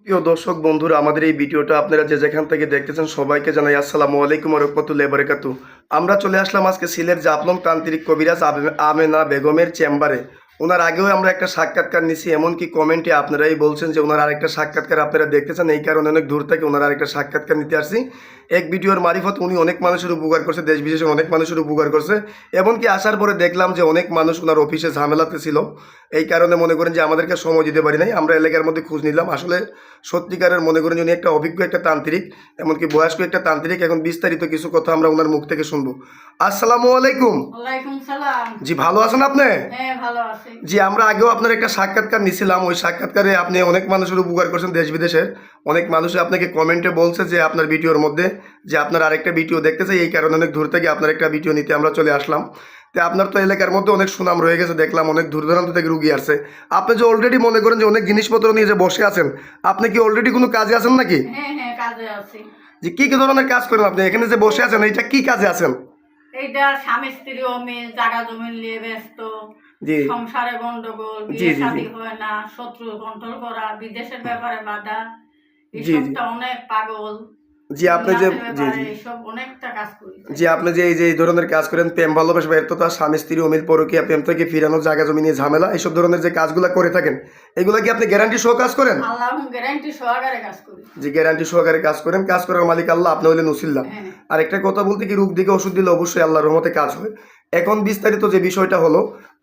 প্রিয় দর্শক বন্ধুরা, আমাদের এই ভিডিওটা আপনারা যে যেখান থেকে দেখতেছেন সবাইকে জানাই আসসালামু আলাইকুম ওয়া রাহমাতুল্লাহি ওয়া বারাকাতুহু। আমরা চলে আসলাম আজকে সিলেট জাফলং তান্ত্রিক কবিরাজ আমেনা বেগমের চেম্বারে। ওনার আগেও আমরা একটা সাক্ষাৎকার নিছি, এমনকি কমেন্টে আপনারাই বলছেন যে ওনার আরেকটা সাক্ষাৎকার আপনারা দেখতেছেন, এই কারণে অনেক দূর থেকে ওনার আরেকটা সাক্ষাৎকার নিতে আসছি। এক ভিডিওর মারিফত উনি অনেক মানুষের উপকার করছে, দেশ বিদেশের অনেক মানুষের উপকার করছে। এমনকি আসার পরে দেখলাম যে অনেক মানুষ ওনার অফিসে ঝামেলাতে ছিল, এই কারণে মনে করেন যে আমাদেরকে সময় দিতে পারি নাই। আমরা এলাকার মধ্যে খোঁজ নিলাম, আসলে সত্যিকারের মনে করেন উনি একটা অভিজ্ঞ একটা তান্ত্রিক, এমনকি বয়স্ক একটা তান্ত্রিক। এখন বিস্তারিত কিছু কথা আমরা ওনার মুখ থেকে শুনবো। আসসালামু আলাইকুম। ওয়ালাইকুম সালাম। জি, ভালো আছেন আপনি? হ্যাঁ, ভালো আছি। জি, আমরা আগেও আপনার একটা সাক্ষাৎকার নিছিলাম। ওই সাক্ষাৎকারে আপনি অনেক মানুষের উপকার করছেন, দেশ বিদেশের অনেক মানুষ আপনাকে কমেন্টে বলছে যে আপনার ভিডিওর মধ্যে যে আপনার আরেকটা ভিডিও দেখতেছে, এই কারণে অনেক দূর থেকে আপনার একটা ভিডিও নিতে আমরা চলে আসলাম। তো আপনার তো এলাকার মধ্যে অনেক সুনাম রয়ে গেছে, দেখলাম অনেক দূর দূরান্ত থেকে রুগী আসছে। আপনি যে অলরেডি মনে করেন যে অনেক জিনিসপত্র নিয়ে যে বসে আছেন, আপনি কি অলরেডি কোনো কাজে আছেন নাকি? হ্যাঁ হ্যাঁ, কাজে আছি। যে কি কি ধরনের কাজ করেন আপনি এখানে যে বসে আছেন, এইটা কি কাজে আছেন? এইটা স্বামী স্ত্রী অমিল, জায়গা জমি নিয়ে ব্যস্ত, জি সংসারে গন্ডগোল, জি বিয়ে জি জি শাদী হয় না, শত্রু কন্ট্রোল করা, বিদেশের ব্যাপারে বাধা, জি জি এইসবটা অনেক পাগল। জি আপনি যে দুনিয়াতে জি ব্যাপারে জি এইসব অনেকটা কাজ করি। জি আপনি যে এই ধরনের কাজ করেন, প্রেম ভালোবাসা ব্যর্থতা, স্বামী স্ত্রী অমিল, পরকীয়া, প্রেম থেকে ফিরানো, জায়গা জমি নিয়ে ঝামেলা, এইসব ধরনের যে কাজগুলো করে থাকেন, এগুলো কি আপনি গ্যারান্টি সহ কাজ করেন? আল্লাহ গ্যারান্টি সহকারে কাজ করি। যে গ্যারান্টি সহকারে কাজ করেন, কাজ করার মালিক আল্লাহ, আপনি হইলেন উসিল্লা। হ্যাঁ আর একটা কথা বলতে কি, রোগ দিকে ওষুধ দিলে অবশ্যই আল্লাহর রহমতে কাজ হয়। এখন বিস্তারিত যে বিষয়টা হলো,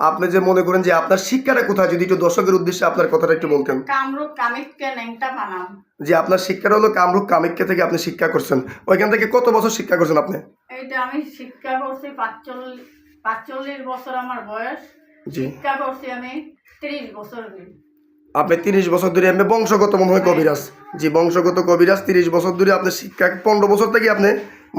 আপনি যে মনে করেন যে আপনার শিক্ষাটা কোথায়, যদি একটু দর্শকের উদ্দেশ্যে আপনার কথাটা একটু বলতেন। কামরূপ কামিককে ন্যাংটা বানাম। যে আপনার শিক্ষাটা হলো কামরূপ কামাখ্যা থেকে আপনি শিক্ষা করছেন, ওইখান থেকে কত বছর শিক্ষা করছেন আপনি? এইটা আমি শিক্ষা করছি 45 বছর আমার বয়স। জি, শিক্ষা করছি আমি 30 বছর ধরে। আপনি 30 বছর ধরে আপনি বংশগত মনে হয় কবিরাজ। জি, বংশগত কবিরাজ। 30 বছর ধরে আপনি শিক্ষা, 15 বছর থেকে আপনি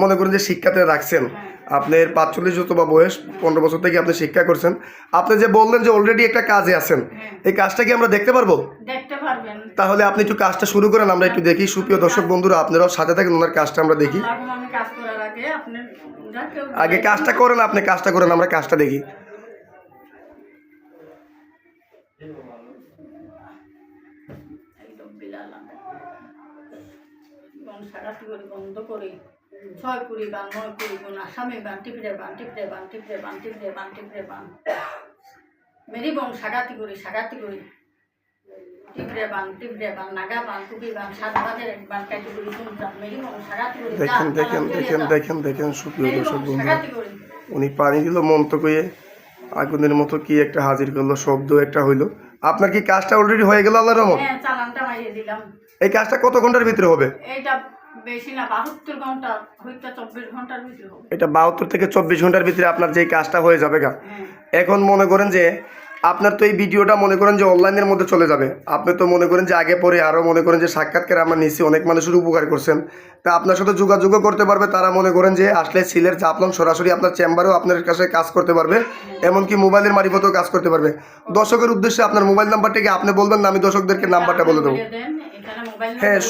মনে করেন যে শিক্ষাতে রাখছেন। হ্যাঁ আপনার 45 যত বা বয়স, 15 বছর থেকে আপনি শিক্ষা করছেন। আপনি যে বললেন যে অলরেডি একটা কাজে আছেন, হ্যাঁ, এই কাজটা কি আমরা দেখতে পারবো? দেখতে পারবেন। তাহলে আপনি একটু কাজটা শুরু করেন, আমরা একটু দেখি। সুপ্রিয় দর্শক বন্ধুরা, আপনারাও সাথে থাকেন, ওনার কাজটা আমরা দেখি। এখন আমি কাজ করার আগে আপনি আগে কাজটা করেন, আপনি কাজটা করেন, আমরা কাজটা দেখি। বন্ধ করি, 6 কুড়ি বান, 9 কুড়ি গুণ, আসামি বান, টিপড়ে বান, টিপড়ে বান, টিপড়ে বান, টিপড়ে বান, টিপড়ে বান, মেরি বং সাগাতি করি, সাগাতি করি, টিপড়ে বান, টিপড়ে বান, নাগা বান, কুপি বান, 7 বাজের এক বান, কাটি করি, শুনতাম মেরি বং সাগাতি করি। দেখেন দেখেন দেখেন দেখেন দেখেন সুপ্রিয় মেরি দর্শক বং বন্ধুরা, সাগাতি করি। উনি পানি দিল মন্ত্র কয়ে, আগুনের মতো কি একটা হাজির করলো, শব্দ একটা হইলো। আপনার কি কাজটা অলরেডি হয়ে গেল আল্লাহর রহমত? হ্যাঁ, চালানটা মারিয়ে দিলাম। এই কাজটা কত ঘন্টার ভিতরে হবে? এইটা বেশি না, 72 ঘন্টা হইতে 24 ঘন্টার ভিতরে হবে। এটা 72 থেকে 24 ঘন্টার ভিতরে আপনার যে কাজটা হয়ে যাবে গা। হ্যাঁ এখন মনে করেন যে আপনার তো এই ভিডিওটা মনে করেন যে অনলাইনের মধ্যে চলে যাবে। আপনি তো মনে করেন যে আগে পরে আরও মনে করেন যে সাক্ষাৎকার আমরা নিচ্ছি, অনেক মানুষের উপকার করছেন। তা আপনার সাথে যোগাযোগও করতে পারবে তারা, মনে করেন যে আসলে সিলেট জাফলং সরাসরি আপনার চেম্বারেও আপনার কাছে কাজ করতে পারবে, এমনকি মোবাইলের মারিফতেও কাজ করতে পারবে। দর্শকের উদ্দেশ্যে আপনার মোবাইল নাম্বারটাকে আপনি বলবেন না, আমি দর্শকদেরকে নাম্বারটা বলে দেবো। হ্যাঁ,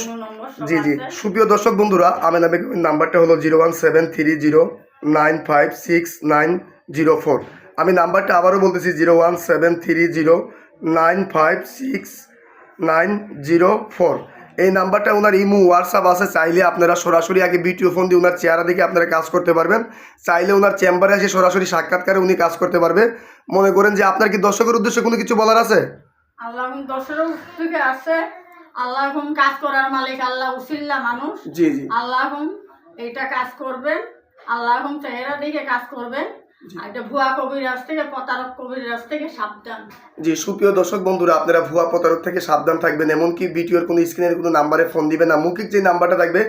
জি জি সুপ্রিয় দর্শক বন্ধুরা, আমেনা বেগমের নাম্বারটা হলো 01730956904। আমি নাম্বারটা আবারও বলতেছি, 01730956904। এই নাম্বারটা ওনার ইমো হোয়াটসঅ্যাপ আছে, চাইলে আপনারা সরাসরি আগে ভিডিও ফোন দিয়ে ওনার চেহারা দেখে আপনারা কাজ করতে পারবেন। চাইলে ওনার চেম্বারে এসে সরাসরি সাক্ষাৎকারে উনি কাজ করতে পারবে। মনে করেন যে আপনার কি দর্শকের উদ্দেশ্যে কোনো কিছু বলার আছে? আল্লাহ দর্শকের থেকে আছে, আল্লাহ এখন কাজ করার মালিক, আল্লাহ উসিল্লা মানুষ। জি জি আল্লাহ এখন এইটা কাজ করবেন, আল্লাহ এখন চেহারা দেখে কাজ করবেন। আর এটা ভুয়া কবিরাজ থেকে, প্রতারক কবিরাজ থেকে সাবধান। জি সুপ্রিয় দর্শক বন্ধুরা, আপনারা ভুয়া প্রতারক থেকে সাবধান থাকবেন। এমনকি ভিডিওর কোনো স্ক্রিনের কোনো নাম্বারে ফোন দিবেন না, মৌখিক যে নাম্বারটা থাকবে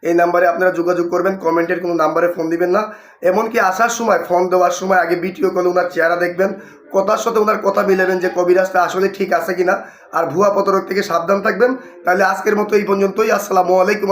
এই নাম্বারে আপনারা যোগাযোগ করবেন, কমেন্টের কোনো নাম্বারে ফোন দিবেন না। এমনকি আসার সময়, ফোন দেওয়ার সময় আগে ভিডিও কলে ওনার চেহারা দেখবেন, কথার সাথে ওনার কথা মিলাবেন যে কবিরাজটা আসলে ঠিক আছে কিনা। আর ভুয়া প্রতারক থেকে সাবধান থাকবেন। তাহলে আজকের মতো এই পর্যন্তই। আসসালামু আলাইকুম।